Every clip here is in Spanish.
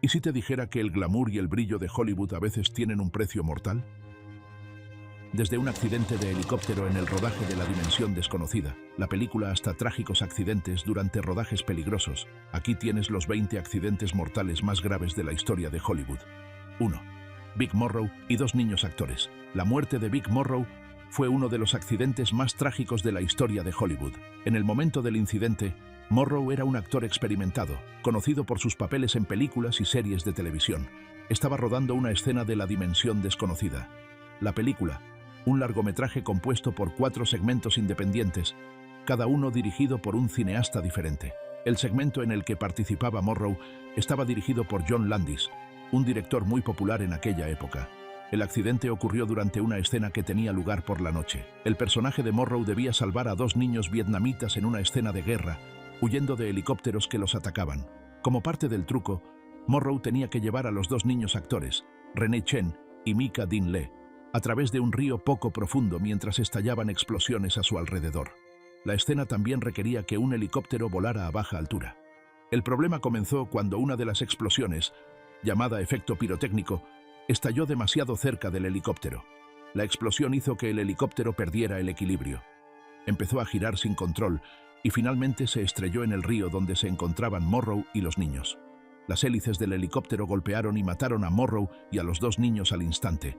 ¿Y si te dijera que el glamour y el brillo de Hollywood a veces tienen un precio mortal? Desde un accidente de helicóptero en el rodaje de La Dimensión Desconocida, la película, hasta trágicos accidentes durante rodajes peligrosos, aquí tienes los 20 accidentes mortales más graves de la historia de Hollywood. 1. Vic Morrow y 2 niños actores. La muerte de Vic Morrow fue uno de los accidentes más trágicos de la historia de Hollywood. En el momento del incidente, Morrow era un actor experimentado, conocido por sus papeles en películas y series de televisión. Estaba rodando una escena de La Dimensión Desconocida. La película, un largometraje compuesto por 4 segmentos independientes, cada uno dirigido por un cineasta diferente. El segmento en el que participaba Morrow estaba dirigido por John Landis, un director muy popular en aquella época. El accidente ocurrió durante una escena que tenía lugar por la noche. El personaje de Morrow debía salvar a 2 niños vietnamitas en una escena de guerra, huyendo de helicópteros que los atacaban. Como parte del truco, Morrow tenía que llevar a los 2 niños actores, René Chen y Mika Dean Lee, a través de un río poco profundo mientras estallaban explosiones a su alrededor. La escena también requería que un helicóptero volara a baja altura. El problema comenzó cuando una de las explosiones, llamada efecto pirotécnico, estalló demasiado cerca del helicóptero. La explosión hizo que el helicóptero perdiera el equilibrio. Empezó a girar sin control y finalmente se estrelló en el río donde se encontraban Morrow y los niños. Las hélices del helicóptero golpearon y mataron a Morrow y a los 2 niños al instante.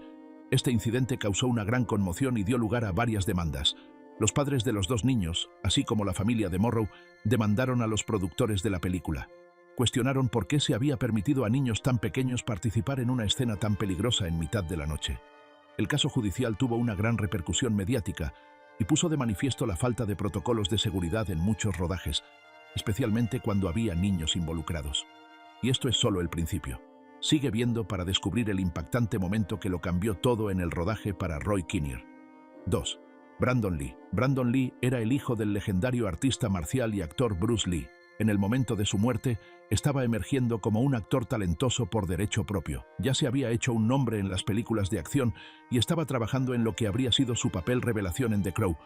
Este incidente causó una gran conmoción y dio lugar a varias demandas. Los padres de los 2 niños, así como la familia de Morrow, demandaron a los productores de la película. Cuestionaron por qué se había permitido a niños tan pequeños participar en una escena tan peligrosa en mitad de la noche. El caso judicial tuvo una gran repercusión mediática y puso de manifiesto la falta de protocolos de seguridad en muchos rodajes, especialmente cuando había niños involucrados. Y esto es solo el principio. Sigue viendo para descubrir el impactante momento que lo cambió todo en el rodaje para Roy Kinnear. 2. Brandon Lee. Brandon Lee era el hijo del legendario artista marcial y actor Bruce Lee. En el momento de su muerte, estaba emergiendo como un actor talentoso por derecho propio. Ya se había hecho un nombre en las películas de acción y estaba trabajando en lo que habría sido su papel revelación en The Crow,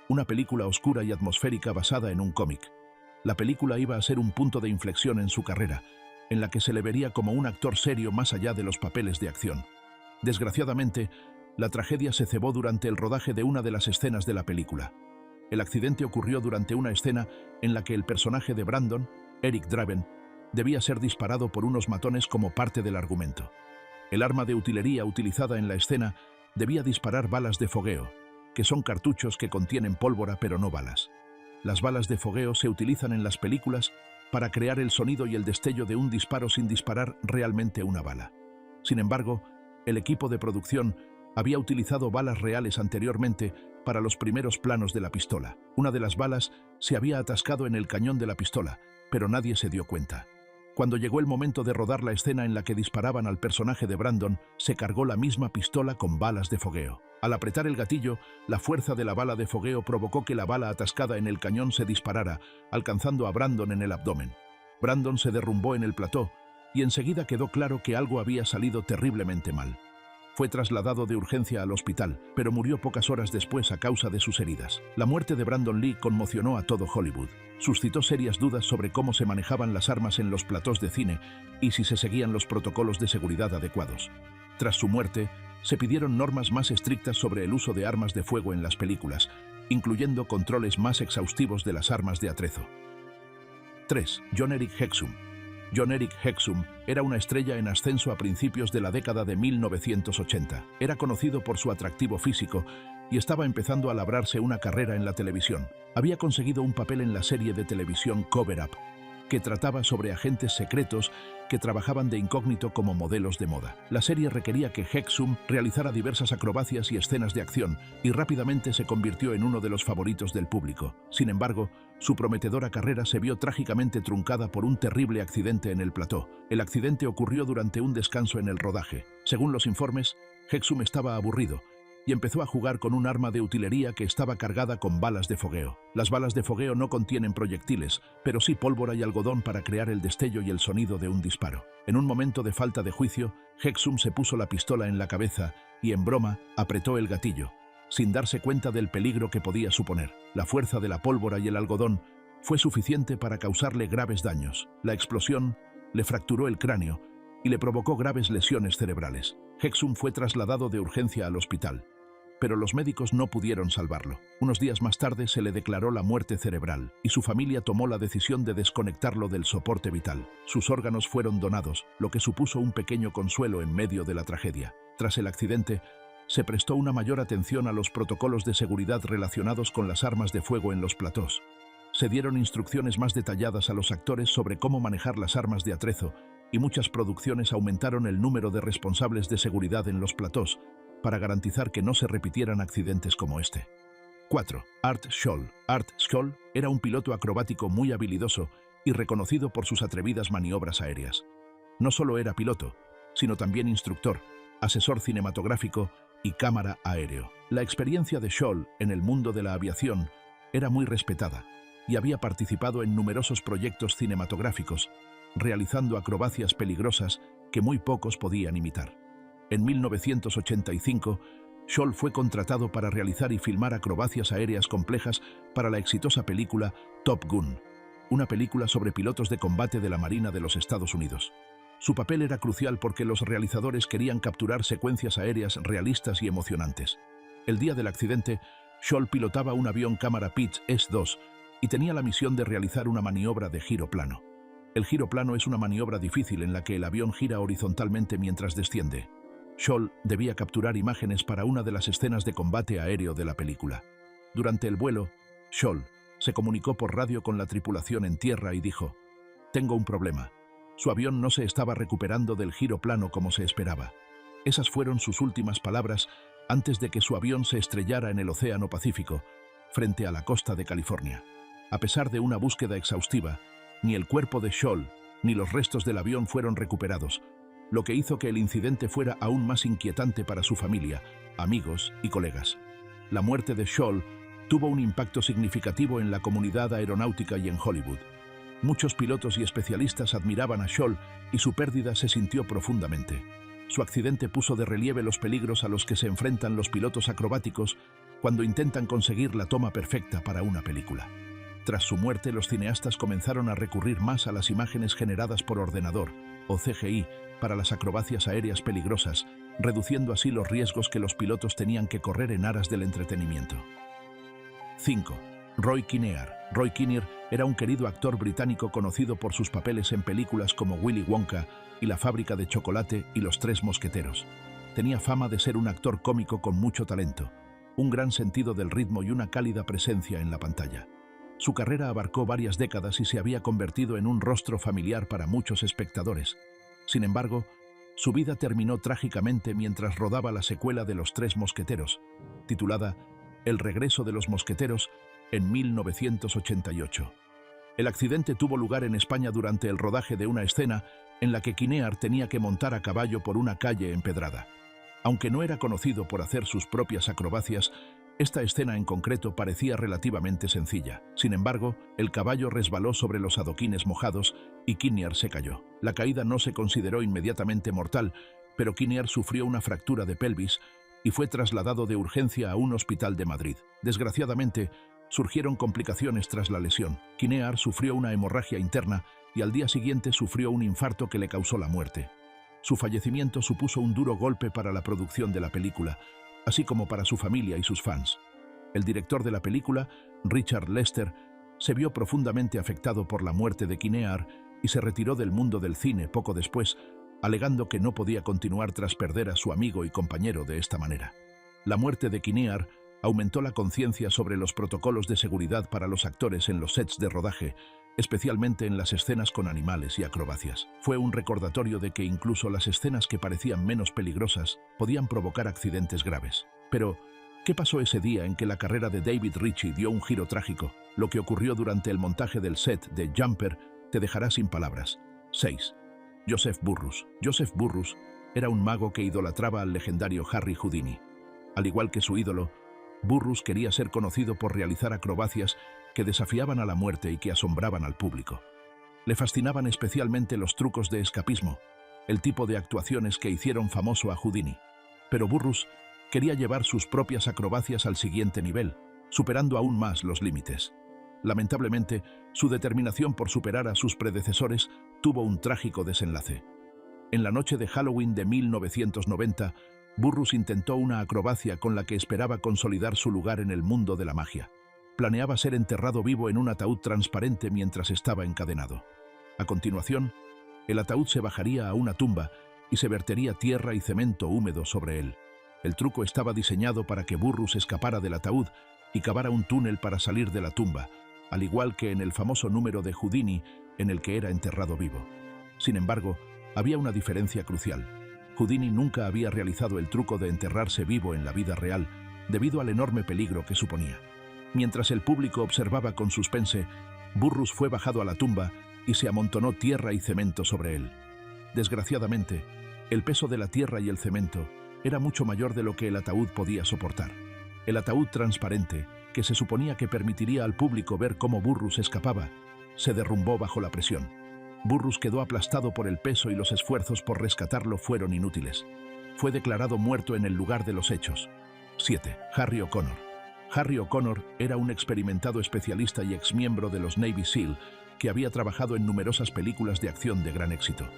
una película oscura y atmosférica basada en un cómic. La película iba a ser un punto de inflexión en su carrera, en la que se le vería como un actor serio más allá de los papeles de acción. Desgraciadamente, la tragedia se cebó durante el rodaje de una de las escenas de la película. El accidente ocurrió durante una escena en la que el personaje de Brandon, Eric Draven, debía ser disparado por unos matones como parte del argumento. El arma de utilería utilizada en la escena debía disparar balas de fogueo, que son cartuchos que contienen pólvora pero no balas. Las balas de fogueo se utilizan en las películas para crear el sonido y el destello de un disparo sin disparar realmente una bala. Sin embargo, el equipo de producción había utilizado balas reales anteriormente para los primeros planos de la pistola. Una de las balas se había atascado en el cañón de la pistola, pero nadie se dio cuenta. Cuando llegó el momento de rodar la escena en la que disparaban al personaje de Brandon, se cargó la misma pistola con balas de fogueo. Al apretar el gatillo, la fuerza de la bala de fogueo provocó que la bala atascada en el cañón se disparara, alcanzando a Brandon en el abdomen. Brandon se derrumbó en el plató y enseguida quedó claro que algo había salido terriblemente mal. Fue trasladado de urgencia al hospital, pero murió pocas horas después a causa de sus heridas. La muerte de Brandon Lee conmocionó a todo Hollywood. Suscitó serias dudas sobre cómo se manejaban las armas en los platós de cine y si se seguían los protocolos de seguridad adecuados. Tras su muerte, se pidieron normas más estrictas sobre el uso de armas de fuego en las películas, incluyendo controles más exhaustivos de las armas de atrezo. 3. John Eric Hexum. John Eric Hexum era una estrella en ascenso a principios de la década de 1980. Era conocido por su atractivo físico y estaba empezando a labrarse una carrera en la televisión. Había conseguido un papel en la serie de televisión Cover Up, que trataba sobre agentes secretos que trabajaban de incógnito como modelos de moda. La serie requería que Hexum realizara diversas acrobacias y escenas de acción y rápidamente se convirtió en uno de los favoritos del público. Sin embargo, su prometedora carrera se vio trágicamente truncada por un terrible accidente en el plató. El accidente ocurrió durante un descanso en el rodaje. Según los informes, Hexum estaba aburrido y empezó a jugar con un arma de utilería que estaba cargada con balas de fogueo. Las balas de fogueo no contienen proyectiles, pero sí pólvora y algodón para crear el destello y el sonido de un disparo. En un momento de falta de juicio, Hexum se puso la pistola en la cabeza y, en broma, apretó el gatillo, sin darse cuenta del peligro que podía suponer. La fuerza de la pólvora y el algodón fue suficiente para causarle graves daños. La explosión le fracturó el cráneo y le provocó graves lesiones cerebrales. Hexum fue trasladado de urgencia al hospital, pero los médicos no pudieron salvarlo. Unos días más tarde se le declaró la muerte cerebral y su familia tomó la decisión de desconectarlo del soporte vital. Sus órganos fueron donados, lo que supuso un pequeño consuelo en medio de la tragedia. Tras el accidente, se prestó una mayor atención a los protocolos de seguridad relacionados con las armas de fuego en los platós. Se dieron instrucciones más detalladas a los actores sobre cómo manejar las armas de atrezo, y muchas producciones aumentaron el número de responsables de seguridad en los platós para garantizar que no se repitieran accidentes como este. 4. Art Scholl. Art Scholl era un piloto acrobático muy habilidoso y reconocido por sus atrevidas maniobras aéreas. No solo era piloto, sino también instructor, asesor cinematográfico y cámara aéreo. La experiencia de Scholl en el mundo de la aviación era muy respetada y había participado en numerosos proyectos cinematográficos, realizando acrobacias peligrosas que muy pocos podían imitar. En 1985, Scholl fue contratado para realizar y filmar acrobacias aéreas complejas para la exitosa película Top Gun, una película sobre pilotos de combate de la Marina de los Estados Unidos. Su papel era crucial porque los realizadores querían capturar secuencias aéreas realistas y emocionantes. El día del accidente, Scholl pilotaba un avión cámara Pitch S2 y tenía la misión de realizar una maniobra de giro plano. El giro plano es una maniobra difícil en la que el avión gira horizontalmente mientras desciende. Scholl debía capturar imágenes para una de las escenas de combate aéreo de la película. Durante el vuelo, Scholl se comunicó por radio con la tripulación en tierra y dijo: «Tengo un problema. Su avión no se estaba recuperando del giro plano como se esperaba». Esas fueron sus últimas palabras antes de que su avión se estrellara en el Océano Pacífico, frente a la costa de California. A pesar de una búsqueda exhaustiva, ni el cuerpo de Scholl ni los restos del avión fueron recuperados, lo que hizo que el incidente fuera aún más inquietante para su familia, amigos y colegas. La muerte de Scholl tuvo un impacto significativo en la comunidad aeronáutica y en Hollywood. Muchos pilotos y especialistas admiraban a Scholl y su pérdida se sintió profundamente. Su accidente puso de relieve los peligros a los que se enfrentan los pilotos acrobáticos cuando intentan conseguir la toma perfecta para una película. Tras su muerte, los cineastas comenzaron a recurrir más a las imágenes generadas por ordenador, o CGI, para las acrobacias aéreas peligrosas, reduciendo así los riesgos que los pilotos tenían que correr en aras del entretenimiento. 5. Roy Kinnear. Roy Kinnear era un querido actor británico conocido por sus papeles en películas como Willy Wonka y La fábrica de chocolate y Los tres mosqueteros. Tenía fama de ser un actor cómico con mucho talento, un gran sentido del ritmo y una cálida presencia en la pantalla. Su carrera abarcó varias décadas y se había convertido en un rostro familiar para muchos espectadores. Sin embargo, su vida terminó trágicamente mientras rodaba la secuela de Los tres mosqueteros, titulada El regreso de los mosqueteros, en 1988. El accidente tuvo lugar en España durante el rodaje de una escena en la que Kinnear tenía que montar a caballo por una calle empedrada. Aunque no era conocido por hacer sus propias acrobacias, esta escena en concreto parecía relativamente sencilla. Sin embargo, el caballo resbaló sobre los adoquines mojados y Kinnear se cayó. La caída no se consideró inmediatamente mortal, pero Kinnear sufrió una fractura de pelvis y fue trasladado de urgencia a un hospital de Madrid. Desgraciadamente, surgieron complicaciones tras la lesión. Kinnear sufrió una hemorragia interna y al día siguiente sufrió un infarto que le causó la muerte. Su fallecimiento supuso un duro golpe para la producción de la película, así como para su familia y sus fans. El director de la película, Richard Lester, se vio profundamente afectado por la muerte de Kinnear y se retiró del mundo del cine poco después, alegando que no podía continuar tras perder a su amigo y compañero de esta manera. La muerte de Kinnear aumentó la conciencia sobre los protocolos de seguridad para los actores en los sets de rodaje, especialmente en las escenas con animales y acrobacias. Fue un recordatorio de que incluso las escenas que parecían menos peligrosas podían provocar accidentes graves. Pero, ¿qué pasó ese día en que la carrera de David Ritchie dio un giro trágico? Lo que ocurrió durante el montaje del set de Jumper te dejará sin palabras. 6. Joseph Burrus. Joseph Burrus era un mago que idolatraba al legendario Harry Houdini. Al igual que su ídolo, Burrus quería ser conocido por realizar acrobacias que desafiaban a la muerte y que asombraban al público. Le fascinaban especialmente los trucos de escapismo, el tipo de actuaciones que hicieron famoso a Houdini. Pero Burrus quería llevar sus propias acrobacias al siguiente nivel, superando aún más los límites. Lamentablemente, su determinación por superar a sus predecesores tuvo un trágico desenlace. En la noche de Halloween de 1990, Burrus intentó una acrobacia con la que esperaba consolidar su lugar en el mundo de la magia. Planeaba ser enterrado vivo en un ataúd transparente mientras estaba encadenado. A continuación, el ataúd se bajaría a una tumba y se vertería tierra y cemento húmedo sobre él. El truco estaba diseñado para que Burrus escapara del ataúd y cavara un túnel para salir de la tumba, al igual que en el famoso número de Houdini en el que era enterrado vivo. Sin embargo, había una diferencia crucial. Houdini nunca había realizado el truco de enterrarse vivo en la vida real, debido al enorme peligro que suponía. Mientras el público observaba con suspense, Burrus fue bajado a la tumba y se amontonó tierra y cemento sobre él. Desgraciadamente, el peso de la tierra y el cemento era mucho mayor de lo que el ataúd podía soportar. El ataúd transparente, que se suponía que permitiría al público ver cómo Burrus escapaba, se derrumbó bajo la presión. Burrus quedó aplastado por el peso y los esfuerzos por rescatarlo fueron inútiles. Fue declarado muerto en el lugar de los hechos. 7. Harry O'Connor. Harry O'Connor era un experimentado especialista y exmiembro de los Navy SEAL que había trabajado en numerosas películas de acción de gran éxito.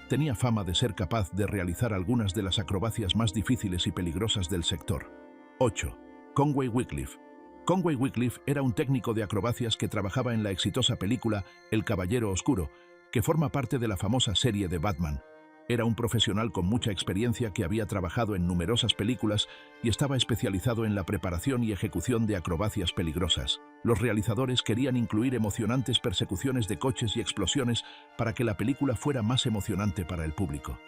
Tenía fama de ser capaz de realizar algunas de las acrobacias más difíciles y peligrosas del sector. 8. Conway Wycliffe. Conway Wycliffe era un técnico de acrobacias que trabajaba en la exitosa película El Caballero Oscuro, que forma parte de la famosa serie de Batman. Era un profesional con mucha experiencia que había trabajado en numerosas películas y estaba especializado en la preparación y ejecución de acrobacias peligrosas. Los realizadores querían incluir emocionantes persecuciones de coches y explosiones para que la película fuera más emocionante para el público.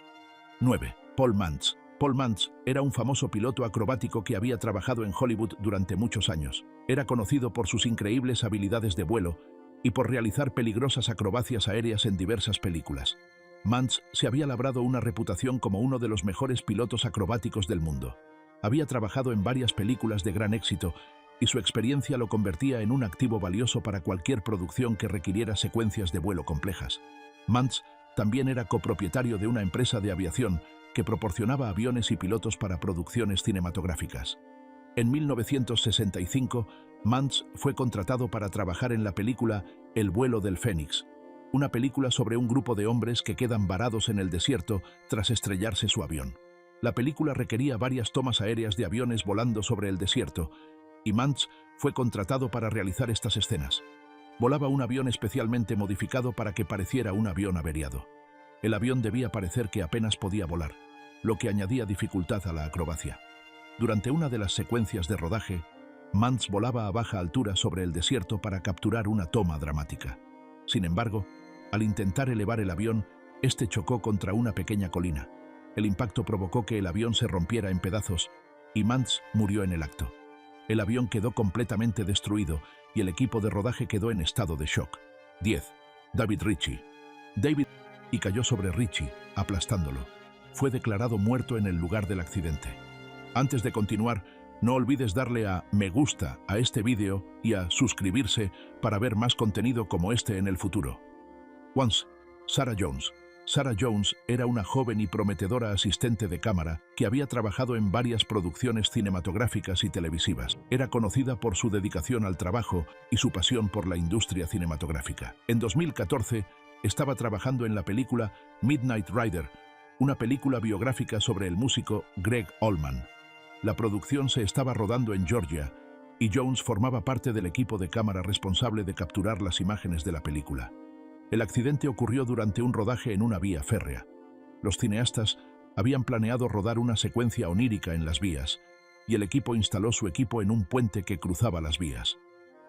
9. Paul Mantz. Paul Mantz era un famoso piloto acrobático que había trabajado en Hollywood durante muchos años. Era conocido por sus increíbles habilidades de vuelo y por realizar peligrosas acrobacias aéreas en diversas películas. Mantz se había labrado una reputación como uno de los mejores pilotos acrobáticos del mundo. Había trabajado en varias películas de gran éxito y su experiencia lo convertía en un activo valioso para cualquier producción que requiriera secuencias de vuelo complejas. Mantz también era copropietario de una empresa de aviación que proporcionaba aviones y pilotos para producciones cinematográficas. En 1965, Mantz fue contratado para trabajar en la película El vuelo del Fénix, una película sobre un grupo de hombres que quedan varados en el desierto tras estrellarse su avión. La película requería varias tomas aéreas de aviones volando sobre el desierto, y Mantz fue contratado para realizar estas escenas. Volaba un avión especialmente modificado para que pareciera un avión averiado. El avión debía parecer que apenas podía volar, lo que añadía dificultad a la acrobacia. Durante una de las secuencias de rodaje, Mantz volaba a baja altura sobre el desierto para capturar una toma dramática. Sin embargo, al intentar elevar el avión, este chocó contra una pequeña colina. El impacto provocó que el avión se rompiera en pedazos y Mantz murió en el acto. El avión quedó completamente destruido y el equipo de rodaje quedó en estado de shock. 10. David Ritchie. David cayó sobre Ritchie, aplastándolo. Fue declarado muerto en el lugar del accidente. Antes de continuar, no olvides darle a me gusta a este vídeo y a suscribirse para ver más contenido como este en el futuro. Once, Sarah Jones. Sarah Jones era una joven y prometedora asistente de cámara que había trabajado en varias producciones cinematográficas y televisivas. Era conocida por su dedicación al trabajo y su pasión por la industria cinematográfica. En 2014, estaba trabajando en la película Midnight Rider, una película biográfica sobre el músico Gregg Allman. La producción se estaba rodando en Georgia y Jones formaba parte del equipo de cámara responsable de capturar las imágenes de la película. El accidente ocurrió durante un rodaje en una vía férrea. Los cineastas habían planeado rodar una secuencia onírica en las vías y el equipo instaló su equipo en un puente que cruzaba las vías.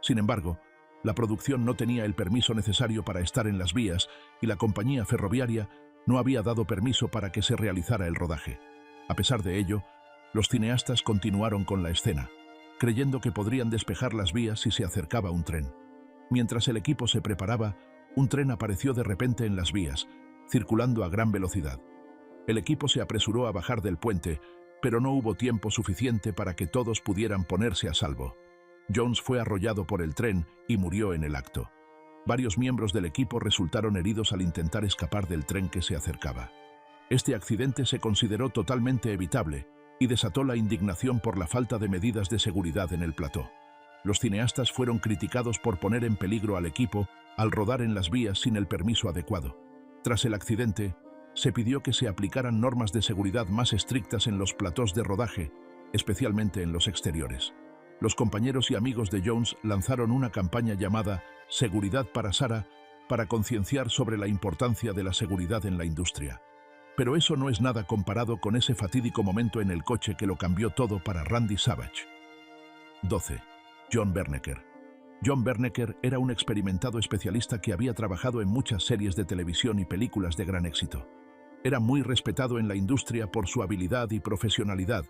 Sin embargo, la producción no tenía el permiso necesario para estar en las vías y la compañía ferroviaria no había dado permiso para que se realizara el rodaje. A pesar de ello, los cineastas continuaron con la escena, creyendo que podrían despejar las vías si se acercaba un tren. Mientras el equipo se preparaba, un tren apareció de repente en las vías, circulando a gran velocidad. El equipo se apresuró a bajar del puente, pero no hubo tiempo suficiente para que todos pudieran ponerse a salvo. Jones fue arrollado por el tren y murió en el acto. Varios miembros del equipo resultaron heridos al intentar escapar del tren que se acercaba. Este accidente se consideró totalmente evitable y desató la indignación por la falta de medidas de seguridad en el plató. Los cineastas fueron criticados por poner en peligro al equipo al rodar en las vías sin el permiso adecuado. Tras el accidente, se pidió que se aplicaran normas de seguridad más estrictas en los platós de rodaje, especialmente en los exteriores. Los compañeros y amigos de Jones lanzaron una campaña llamada Seguridad para Sarah para concienciar sobre la importancia de la seguridad en la industria. Pero eso no es nada comparado con ese fatídico momento en el coche que lo cambió todo para Randy Savage. 12. John Bernecker. John Bernecker era un experimentado especialista que había trabajado en muchas series de televisión y películas de gran éxito. Era muy respetado en la industria por su habilidad y profesionalidad,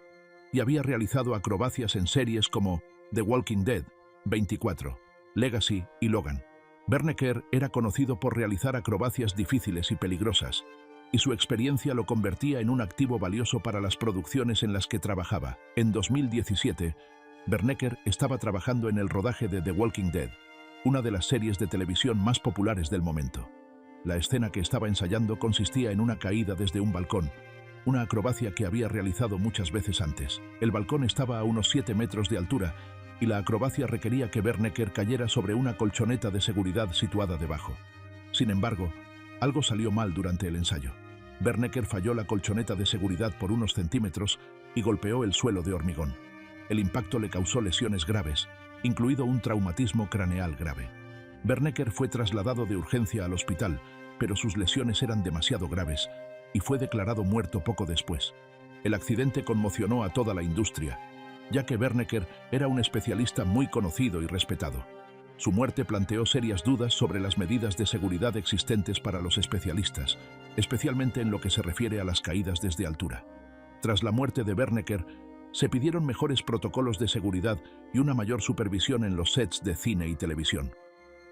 y había realizado acrobacias en series como The Walking Dead, 24, Legacy y Logan. Bernecker era conocido por realizar acrobacias difíciles y peligrosas, y su experiencia lo convertía en un activo valioso para las producciones en las que trabajaba. En 2017, Bernecker estaba trabajando en el rodaje de The Walking Dead, una de las series de televisión más populares del momento. La escena que estaba ensayando consistía en una caída desde un balcón, una acrobacia que había realizado muchas veces antes. El balcón estaba a unos 7 metros de altura y la acrobacia requería que Bernecker cayera sobre una colchoneta de seguridad situada debajo. Sin embargo, algo salió mal durante el ensayo. Bernecker falló la colchoneta de seguridad por unos centímetros y golpeó el suelo de hormigón. El impacto le causó lesiones graves, incluido un traumatismo craneal grave. Bernecker fue trasladado de urgencia al hospital, pero sus lesiones eran demasiado graves y fue declarado muerto poco después. El accidente conmocionó a toda la industria, ya que Bernecker era un especialista muy conocido y respetado. Su muerte planteó serias dudas sobre las medidas de seguridad existentes para los especialistas, especialmente en lo que se refiere a las caídas desde altura. Tras la muerte de Bernecker, se pidieron mejores protocolos de seguridad y una mayor supervisión en los sets de cine y televisión.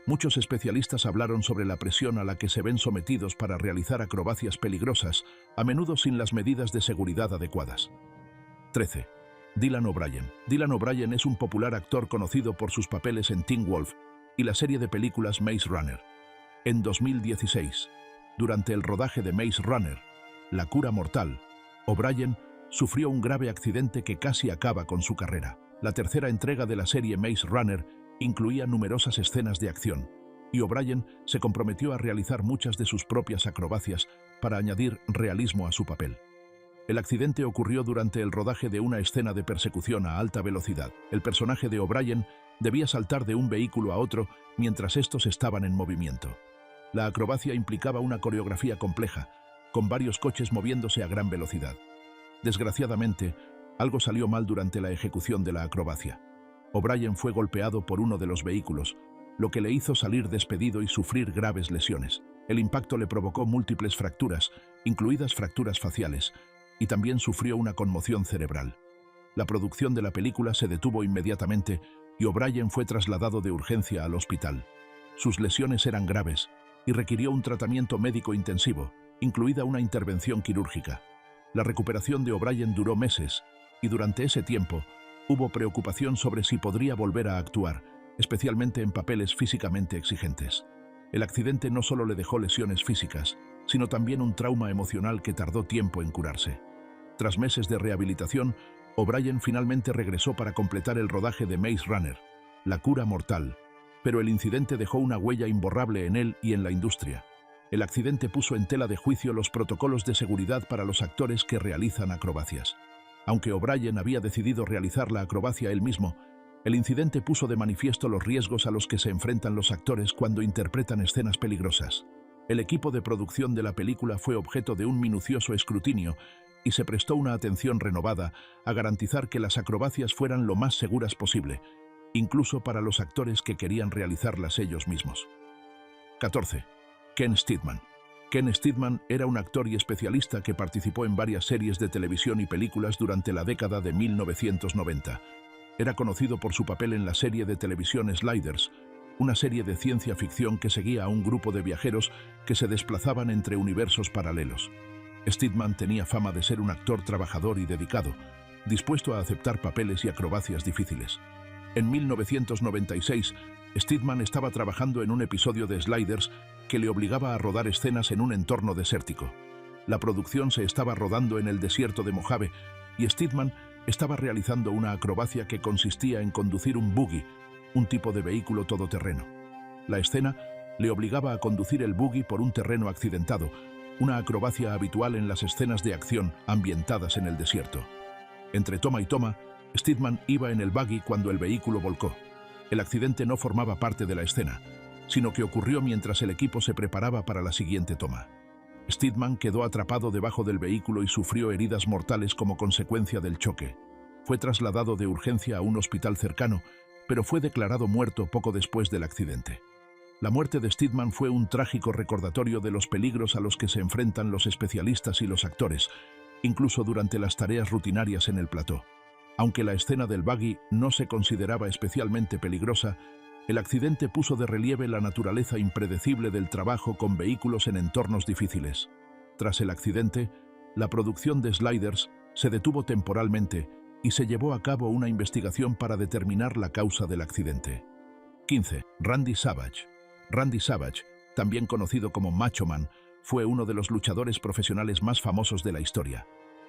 Muchos especialistas hablaron sobre la presión a la que se ven sometidos para realizar acrobacias peligrosas, a menudo sin las medidas de seguridad adecuadas. 13. Dylan O'Brien. Dylan O'Brien es un popular actor conocido por sus papeles en Teen Wolf y la serie de películas Maze Runner. En 2016, durante el rodaje de Maze Runner, La cura mortal, O'Brien sufrió un grave accidente que casi acaba con su carrera. La tercera entrega de la serie Maze Runner incluía numerosas escenas de acción, y O'Brien se comprometió a realizar muchas de sus propias acrobacias para añadir realismo a su papel. El accidente ocurrió durante el rodaje de una escena de persecución a alta velocidad. El personaje de O'Brien debía saltar de un vehículo a otro mientras estos estaban en movimiento. La acrobacia implicaba una coreografía compleja, con varios coches moviéndose a gran velocidad. Desgraciadamente, algo salió mal durante la ejecución de la acrobacia. O'Brien fue golpeado por uno de los vehículos, lo que le hizo salir despedido y sufrir graves lesiones. El impacto le provocó múltiples fracturas, incluidas fracturas faciales, y también sufrió una conmoción cerebral. La producción de la película se detuvo inmediatamente y O'Brien fue trasladado de urgencia al hospital. Sus lesiones eran graves y requirió un tratamiento médico intensivo, incluida una intervención quirúrgica. La recuperación de O'Brien duró meses, y durante ese tiempo hubo preocupación sobre si podría volver a actuar, especialmente en papeles físicamente exigentes. El accidente no solo le dejó lesiones físicas, sino también un trauma emocional que tardó tiempo en curarse. Tras meses de rehabilitación, O'Brien finalmente regresó para completar el rodaje de Maze Runner, La cura mortal, pero el incidente dejó una huella imborrable en él y en la industria. El accidente puso en tela de juicio los protocolos de seguridad para los actores que realizan acrobacias. Aunque O'Brien había decidido realizar la acrobacia él mismo, el incidente puso de manifiesto los riesgos a los que se enfrentan los actores cuando interpretan escenas peligrosas. El equipo de producción de la película fue objeto de un minucioso escrutinio y se prestó una atención renovada a garantizar que las acrobacias fueran lo más seguras posible, incluso para los actores que querían realizarlas ellos mismos. 14. Ken Steedman. Ken Steedman era un actor y especialista que participó en varias series de televisión y películas durante la década de 1990. Era conocido por su papel en la serie de televisión Sliders, una serie de ciencia ficción que seguía a un grupo de viajeros que se desplazaban entre universos paralelos. Steedman tenía fama de ser un actor trabajador y dedicado, dispuesto a aceptar papeles y acrobacias difíciles. En 1996, Steedman estaba trabajando en un episodio de Sliders que le obligaba a rodar escenas en un entorno desértico. La producción se estaba rodando en el desierto de Mojave y Steedman estaba realizando una acrobacia que consistía en conducir un buggy, un tipo de vehículo todoterreno. La escena le obligaba a conducir el buggy por un terreno accidentado, una acrobacia habitual en las escenas de acción ambientadas en el desierto. Entre toma y toma, Steadman iba en el buggy cuando el vehículo volcó. El accidente no formaba parte de la escena, sino que ocurrió mientras el equipo se preparaba para la siguiente toma. Steadman quedó atrapado debajo del vehículo y sufrió heridas mortales como consecuencia del choque. Fue trasladado de urgencia a un hospital cercano, pero fue declarado muerto poco después del accidente. La muerte de Steadman fue un trágico recordatorio de los peligros a los que se enfrentan los especialistas y los actores, incluso durante las tareas rutinarias en el plató. Aunque la escena del buggy no se consideraba especialmente peligrosa, el accidente puso de relieve la naturaleza impredecible del trabajo con vehículos en entornos difíciles. Tras el accidente, la producción de Sliders se detuvo temporalmente y se llevó a cabo una investigación para determinar la causa del accidente. 15. Randy Savage. Randy Savage, también conocido como Macho Man, fue uno de los luchadores profesionales más famosos de la historia.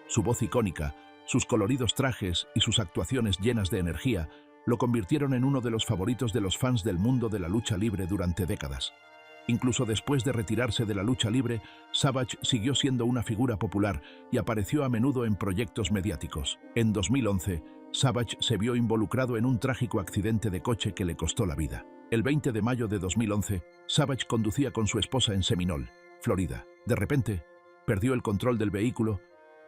Su voz icónica, sus coloridos trajes y sus actuaciones llenas de energía lo convirtieron en uno de los favoritos de los fans del mundo de la lucha libre durante décadas. Incluso después de retirarse de la lucha libre, Savage siguió siendo una figura popular y apareció a menudo en proyectos mediáticos. En 2011, Savage se vio involucrado en un trágico accidente de coche que le costó la vida. El 20 de mayo de 2011, Savage conducía con su esposa en Seminole, Florida. De repente, perdió el control del vehículo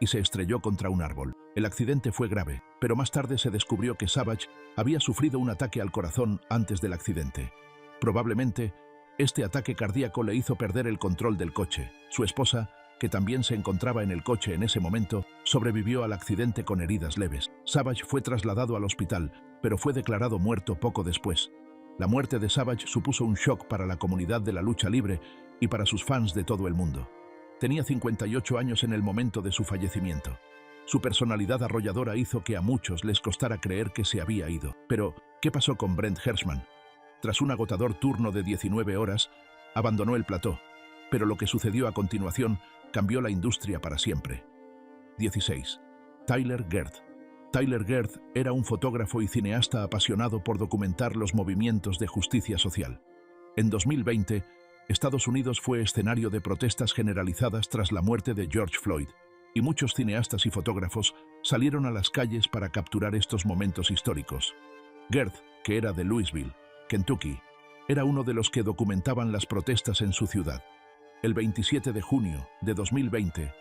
y se estrelló contra un árbol. El accidente fue grave, pero más tarde se descubrió que Savage había sufrido un ataque al corazón antes del accidente. Probablemente, este ataque cardíaco le hizo perder el control del coche. Su esposa, que también se encontraba en el coche en ese momento, sobrevivió al accidente con heridas leves. Savage fue trasladado al hospital, pero fue declarado muerto poco después. La muerte de Savage supuso un shock para la comunidad de la lucha libre y para sus fans de todo el mundo. Tenía 58 años en el momento de su fallecimiento. Su personalidad arrolladora hizo que a muchos les costara creer que se había ido. Pero, ¿qué pasó con Brent Hershman? Tras un agotador turno de 19 horas, abandonó el plató, pero lo que sucedió a continuación cambió la industria para siempre. 16. Tyler Girth. Tyler Girth era un fotógrafo y cineasta apasionado por documentar los movimientos de justicia social. En 2020, Estados Unidos fue escenario de protestas generalizadas tras la muerte de George Floyd, y muchos cineastas y fotógrafos salieron a las calles para capturar estos momentos históricos. Girth, que era de Louisville, Kentucky, era uno de los que documentaban las protestas en su ciudad. El 27 de junio de 2020,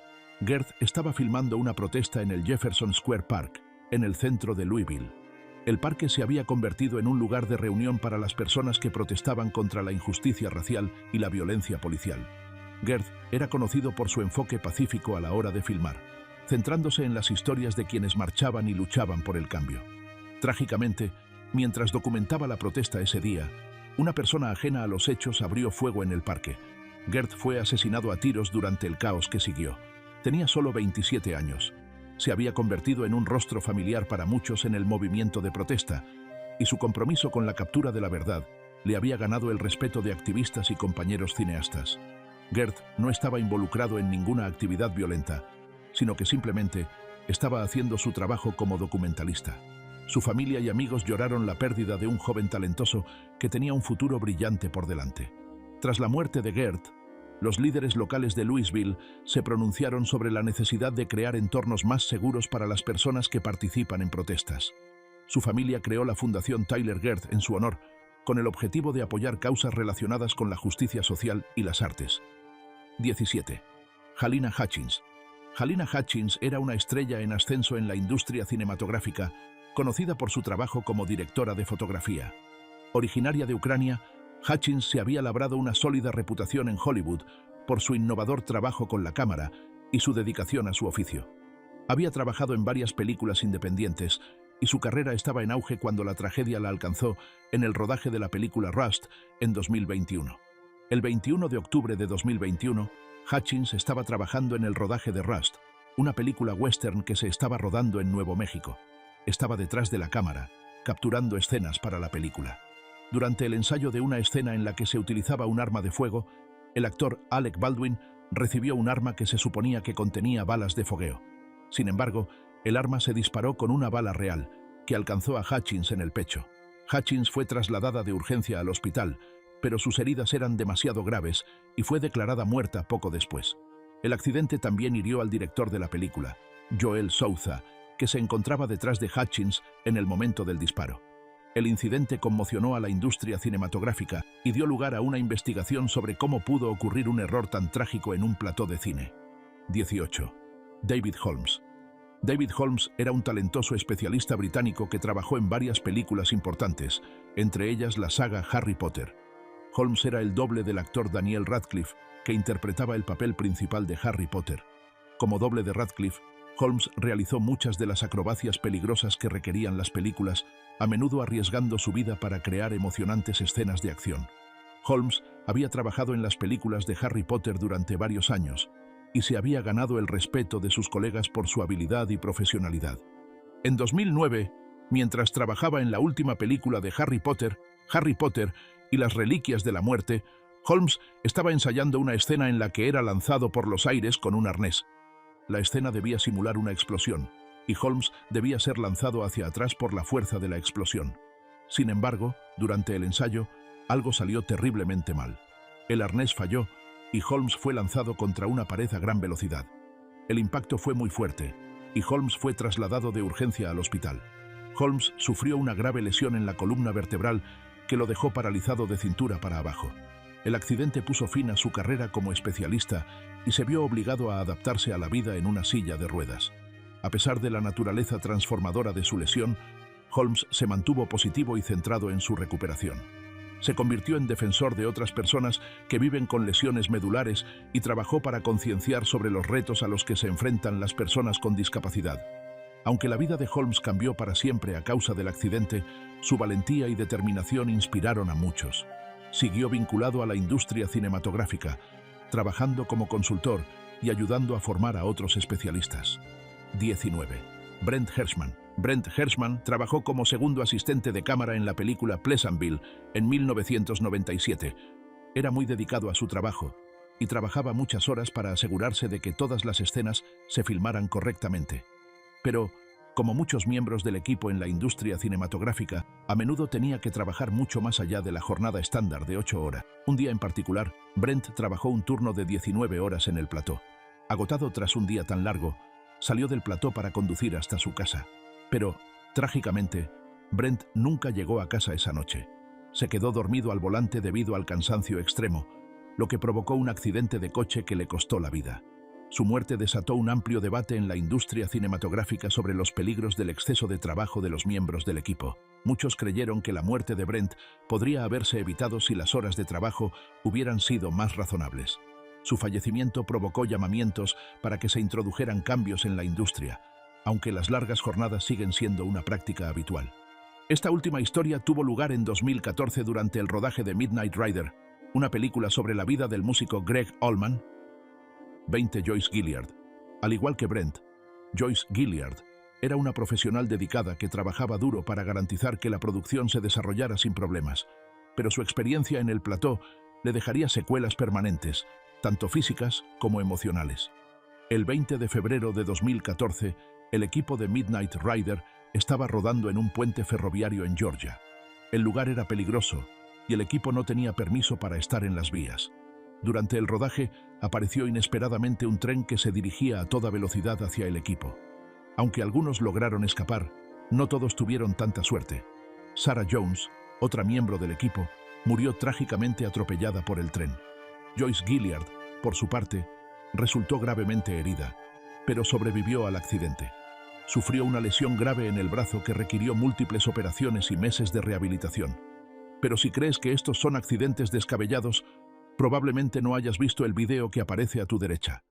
Girth estaba filmando una protesta en el Jefferson Square Park, en el centro de Louisville. El parque se había convertido en un lugar de reunión para las personas que protestaban contra la injusticia racial y la violencia policial. Girth era conocido por su enfoque pacífico a la hora de filmar, centrándose en las historias de quienes marchaban y luchaban por el cambio. Trágicamente, mientras documentaba la protesta ese día, una persona ajena a los hechos abrió fuego en el parque. Girth fue asesinado a tiros durante el caos que siguió. Tenía solo 27 años. Se había convertido en un rostro familiar para muchos en el movimiento de protesta, y su compromiso con la captura de la verdad le había ganado el respeto de activistas y compañeros cineastas. Girth no estaba involucrado en ninguna actividad violenta, sino que simplemente estaba haciendo su trabajo como documentalista. Su familia y amigos lloraron la pérdida de un joven talentoso que tenía un futuro brillante por delante. Tras la muerte de Girth, los líderes locales de Louisville se pronunciaron sobre la necesidad de crear entornos más seguros para las personas que participan en protestas. Su familia creó la Fundación Tyler Girth en su honor, con el objetivo de apoyar causas relacionadas con la justicia social y las artes. 17. Halyna Hutchins. Halyna Hutchins era una estrella en ascenso en la industria cinematográfica, conocida por su trabajo como directora de fotografía. Originaria de Ucrania, Hutchins se había labrado una sólida reputación en Hollywood por su innovador trabajo con la cámara y su dedicación a su oficio. Había trabajado en varias películas independientes y su carrera estaba en auge cuando la tragedia la alcanzó en el rodaje de la película Rust en 2021. El 21 de octubre de 2021, Hutchins estaba trabajando en el rodaje de Rust, una película western que se estaba rodando en Nuevo México. Estaba detrás de la cámara, capturando escenas para la película. Durante el ensayo de una escena en la que se utilizaba un arma de fuego, el actor Alec Baldwin recibió un arma que se suponía que contenía balas de fogueo. Sin embargo, el arma se disparó con una bala real, que alcanzó a Hutchins en el pecho. Hutchins fue trasladada de urgencia al hospital, pero sus heridas eran demasiado graves y fue declarada muerta poco después. El accidente también hirió al director de la película, Joel Souza, que se encontraba detrás de Hutchins en el momento del disparo. El incidente conmocionó a la industria cinematográfica y dio lugar a una investigación sobre cómo pudo ocurrir un error tan trágico en un plató de cine. 18. David Holmes. David Holmes era un talentoso especialista británico que trabajó en varias películas importantes, entre ellas la saga Harry Potter. Holmes era el doble del actor Daniel Radcliffe, que interpretaba el papel principal de Harry Potter. Como doble de Radcliffe, Holmes realizó muchas de las acrobacias peligrosas que requerían las películas, a menudo arriesgando su vida para crear emocionantes escenas de acción. Holmes había trabajado en las películas de Harry Potter durante varios años y se había ganado el respeto de sus colegas por su habilidad y profesionalidad. En 2009, mientras trabajaba en la última película de Harry Potter y las Reliquias de la Muerte, Holmes estaba ensayando una escena en la que era lanzado por los aires con un arnés. La escena debía simular una explosión, y Holmes debía ser lanzado hacia atrás por la fuerza de la explosión. Sin embargo, durante el ensayo, algo salió terriblemente mal. El arnés falló, y Holmes fue lanzado contra una pared a gran velocidad. El impacto fue muy fuerte, y Holmes fue trasladado de urgencia al hospital. Holmes sufrió una grave lesión en la columna vertebral que lo dejó paralizado de cintura para abajo. El accidente puso fin a su carrera como especialista y se vio obligado a adaptarse a la vida en una silla de ruedas. A pesar de la naturaleza transformadora de su lesión, Holmes se mantuvo positivo y centrado en su recuperación. Se convirtió en defensor de otras personas que viven con lesiones medulares y trabajó para concienciar sobre los retos a los que se enfrentan las personas con discapacidad. Aunque la vida de Holmes cambió para siempre a causa del accidente, su valentía y determinación inspiraron a muchos. Siguió vinculado a la industria cinematográfica, trabajando como consultor y ayudando a formar a otros especialistas. 19. Brent Hershman. Brent Hershman trabajó como segundo asistente de cámara en la película Pleasantville en 1997. Era muy dedicado a su trabajo y trabajaba muchas horas para asegurarse de que todas las escenas se filmaran correctamente. Pero, como muchos miembros del equipo en la industria cinematográfica, a menudo tenía que trabajar mucho más allá de la jornada estándar de 8 horas. Un día en particular, Brent trabajó un turno de 19 horas en el plató. Agotado tras un día tan largo, salió del plató para conducir hasta su casa. Pero, trágicamente, Brent nunca llegó a casa esa noche. Se quedó dormido al volante debido al cansancio extremo, lo que provocó un accidente de coche que le costó la vida. Su muerte desató un amplio debate en la industria cinematográfica sobre los peligros del exceso de trabajo de los miembros del equipo. Muchos creyeron que la muerte de Brent podría haberse evitado si las horas de trabajo hubieran sido más razonables. Su fallecimiento provocó llamamientos para que se introdujeran cambios en la industria, aunque las largas jornadas siguen siendo una práctica habitual. Esta última historia tuvo lugar en 2014 durante el rodaje de Midnight Rider, una película sobre la vida del músico Gregg Allman. 20. Joyce Gilliard. Al igual que Brent, Joyce Gilliard era una profesional dedicada que trabajaba duro para garantizar que la producción se desarrollara sin problemas, pero su experiencia en el plató le dejaría secuelas permanentes, tanto físicas como emocionales. El 20 de febrero de 2014, el equipo de Midnight Rider estaba rodando en un puente ferroviario en Georgia. El lugar era peligroso y el equipo no tenía permiso para estar en las vías. Durante el rodaje, apareció inesperadamente un tren que se dirigía a toda velocidad hacia el equipo. Aunque algunos lograron escapar, no todos tuvieron tanta suerte. Sarah Jones, otra miembro del equipo, murió trágicamente atropellada por el tren. Joyce Gilliard, por su parte, resultó gravemente herida, pero sobrevivió al accidente. Sufrió una lesión grave en el brazo que requirió múltiples operaciones y meses de rehabilitación. Pero si crees que estos son accidentes descabellados, probablemente no hayas visto el video que aparece a tu derecha.